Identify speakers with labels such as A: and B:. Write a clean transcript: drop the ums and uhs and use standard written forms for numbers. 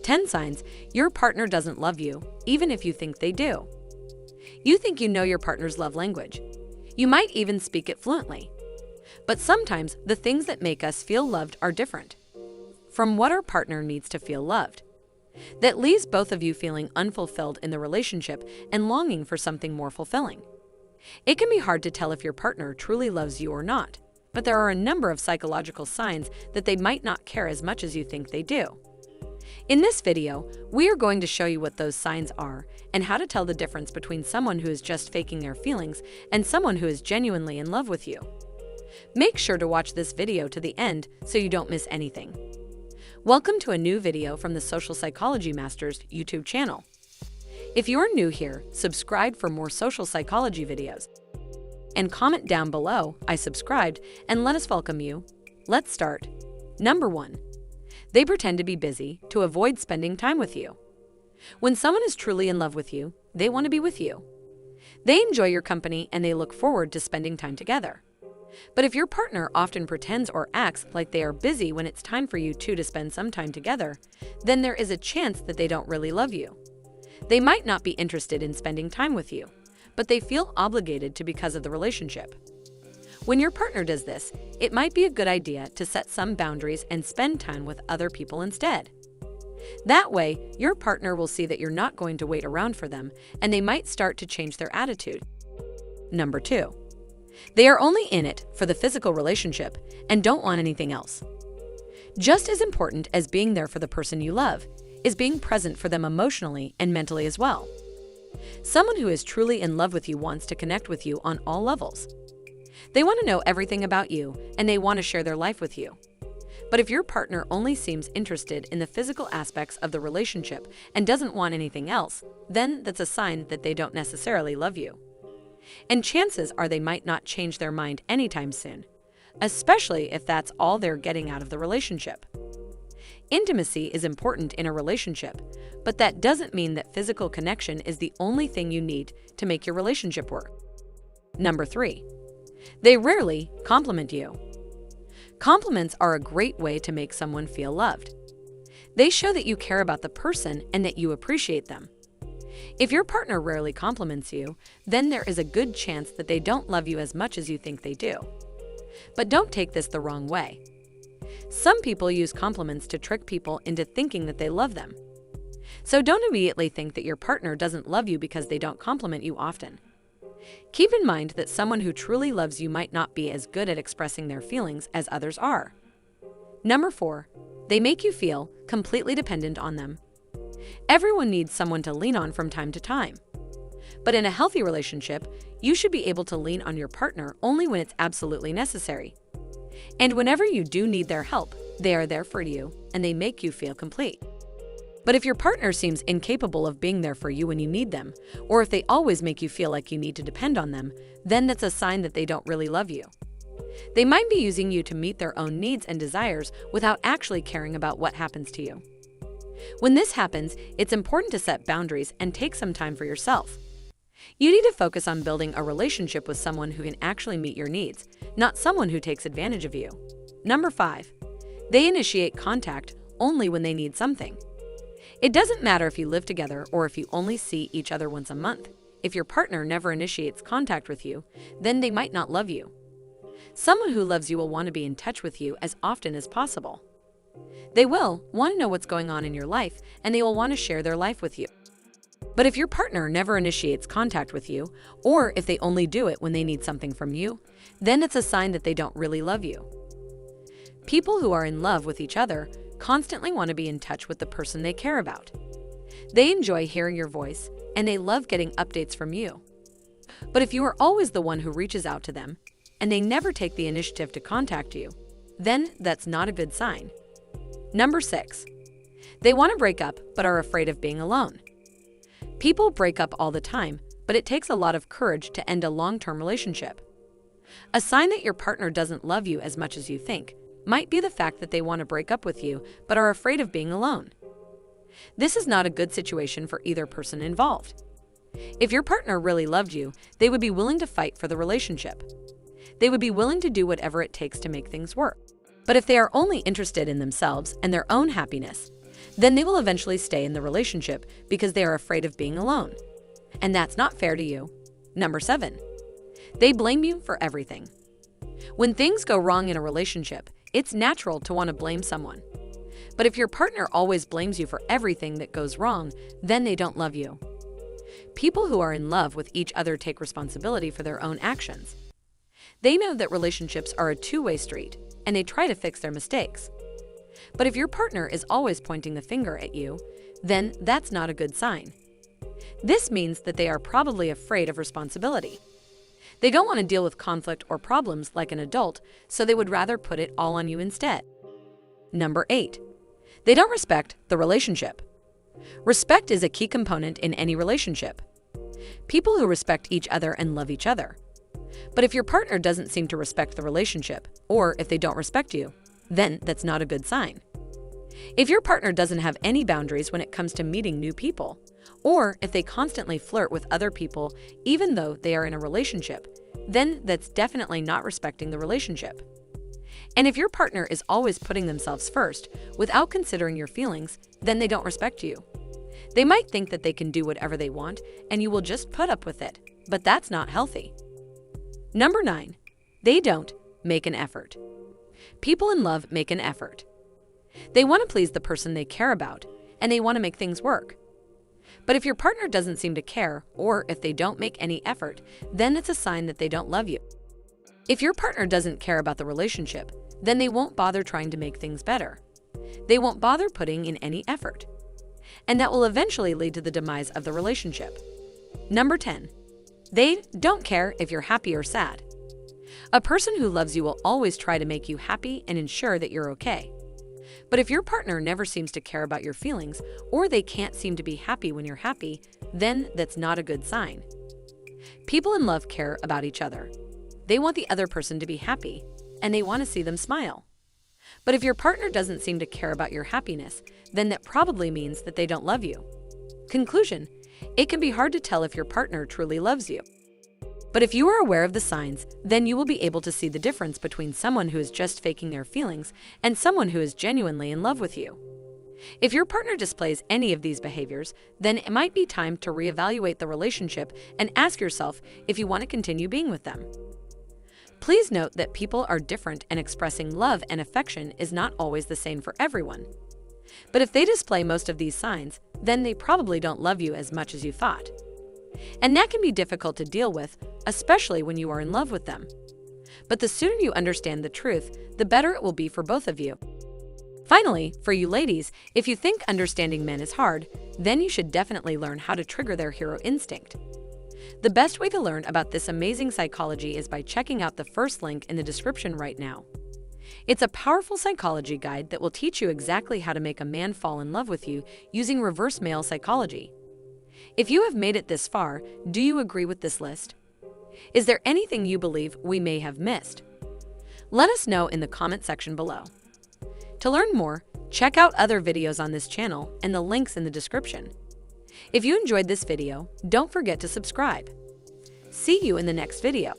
A: 10 signs your partner doesn't love you, even if you think they do. You think you know your partner's love language. You might even speak it fluently. But sometimes the things that make us feel loved are different from what our partner needs to feel loved. That leaves both of you feeling unfulfilled in the relationship and longing for something more fulfilling. It can be hard to tell if your partner truly loves you or not, but there are a number of psychological signs that they might not care as much as you think they do. In this video, we are going to show you what those signs are and how to tell the difference between someone who is just faking their feelings and someone who is genuinely in love with you. Make sure to watch this video to the end so you don't miss anything. Welcome to a new video from the Social Psychology Masters YouTube channel. If you're new here, subscribe for more social psychology videos. And comment down below, I subscribed, and let us welcome you. Let's start. Number 1. They pretend to be busy to avoid spending time with you. When someone is truly in love with you, they want to be with you. They enjoy your company and they look forward to spending time together. But if your partner often pretends or acts like they are busy when it's time for you two to spend some time together, then there is a chance that they don't really love you. They might not be interested in spending time with you, but they feel obligated to because of the relationship. When your partner does this, it might be a good idea to set some boundaries and spend time with other people instead. That way, your partner will see that you're not going to wait around for them, and they might start to change their attitude. Number 2. They are only in it for the physical relationship and don't want anything else. Just as important as being there for the person you love is being present for them emotionally and mentally as well. Someone who is truly in love with you wants to connect with you on all levels. They want to know everything about you and they want to share their life with you. But if your partner only seems interested in the physical aspects of the relationship and doesn't want anything else, then that's a sign that they don't necessarily love you. And chances are they might not change their mind anytime soon, especially if that's all they're getting out of the relationship. Intimacy is important in a relationship, but that doesn't mean that physical connection is the only thing you need to make your relationship work. Number 3. They rarely compliment you. Compliments are a great way to make someone feel loved. They show that you care about the person and that you appreciate them. If your partner rarely compliments you, then there is a good chance that they don't love you as much as you think they do. But don't take this the wrong way. Some people use compliments to trick people into thinking that they love them. So don't immediately think that your partner doesn't love you because they don't compliment you often. Keep in mind that someone who truly loves you might not be as good at expressing their feelings as others are. Number 4. They make you feel completely dependent on them. Everyone needs someone to lean on from time to time. But in a healthy relationship, you should be able to lean on your partner only when it's absolutely necessary. And whenever you do need their help, they are there for you and they make you feel complete. But if your partner seems incapable of being there for you when you need them, or if they always make you feel like you need to depend on them, then that's a sign that they don't really love you. They might be using you to meet their own needs and desires without actually caring about what happens to you. When this happens, it's important to set boundaries and take some time for yourself. You need to focus on building a relationship with someone who can actually meet your needs, not someone who takes advantage of you. Number 5. They initiate contact only when they need something. It doesn't matter if you live together or if you only see each other once a month. If your partner never initiates contact with you, then they might not love you. Someone who loves you will want to be in touch with you as often as possible. They will want to know what's going on in your life and they will want to share their life with you. But if your partner never initiates contact with you, or if they only do it when they need something from you, then it's a sign that they don't really love you. People who are in love with each other constantly want to be in touch with the person they care about. They enjoy hearing your voice and they love getting updates from you. But if you are always the one who reaches out to them and they never take the initiative to contact you, then that's not a good sign. Number 6. They want to break up but are afraid of being alone. People break up all the time, but it takes a lot of courage to end a long-term relationship. A sign that your partner doesn't love you as much as you think might be the fact that they want to break up with you but are afraid of being alone. This is not a good situation for either person involved. If your partner really loved you, they would be willing to fight for the relationship. They would be willing to do whatever it takes to make things work. But if they are only interested in themselves and their own happiness, then they will eventually stay in the relationship because they are afraid of being alone. And that's not fair to you. Number 7. They blame you for everything. When things go wrong in a relationship, it's natural to want to blame someone. But if your partner always blames you for everything that goes wrong, then they don't love you. People who are in love with each other take responsibility for their own actions. They know that relationships are a two-way street, and they try to fix their mistakes. But if your partner is always pointing the finger at you, then that's not a good sign. This means that they are probably afraid of responsibility. They don't want to deal with conflict or problems like an adult, so they would rather put it all on you instead. Number 8. They don't respect the relationship. Respect is a key component in any relationship. People who respect each other and love each other. But if your partner doesn't seem to respect the relationship, or if they don't respect you, then that's not a good sign. If your partner doesn't have any boundaries when it comes to meeting new people, or if they constantly flirt with other people even though they are in a relationship, then that's definitely not respecting the relationship. And if your partner is always putting themselves first without considering your feelings, then they don't respect you. They might think that they can do whatever they want and you will just put up with it, but that's not healthy. Number 9. They don't make an effort. People in love make an effort. They want to please the person they care about, and they want to make things work. But if your partner doesn't seem to care, or if they don't make any effort, then it's a sign that they don't love you. If your partner doesn't care about the relationship, then they won't bother trying to make things better. They won't bother putting in any effort. And that will eventually lead to the demise of the relationship. Number 10. They don't care if you're happy or sad. A person who loves you will always try to make you happy and ensure that you're okay. But if your partner never seems to care about your feelings, or they can't seem to be happy when you're happy, then that's not a good sign. People in love care about each other. They want the other person to be happy, and they want to see them smile. But if your partner doesn't seem to care about your happiness, then that probably means that they don't love you. Conclusion: it can be hard to tell if your partner truly loves you. But if you are aware of the signs, then you will be able to see the difference between someone who is just faking their feelings and someone who is genuinely in love with you. If your partner displays any of these behaviors, then it might be time to reevaluate the relationship and ask yourself if you want to continue being with them. Please note that people are different and expressing love and affection is not always the same for everyone. But if they display most of these signs, then they probably don't love you as much as you thought. And that can be difficult to deal with, especially when you are in love with them. But the sooner you understand the truth, the better it will be for both of you. Finally, for you ladies, if you think understanding men is hard, then you should definitely learn how to trigger their hero instinct. The best way to learn about this amazing psychology is by checking out the first link in the description right now. It's a powerful psychology guide that will teach you exactly how to make a man fall in love with you using reverse male psychology. If you have made it this far, do you agree with this list? Is there anything you believe we may have missed? Let us know in the comment section below. To learn more, check out other videos on this channel and the links in the description. If you enjoyed this video, don't forget to subscribe. See you in the next video.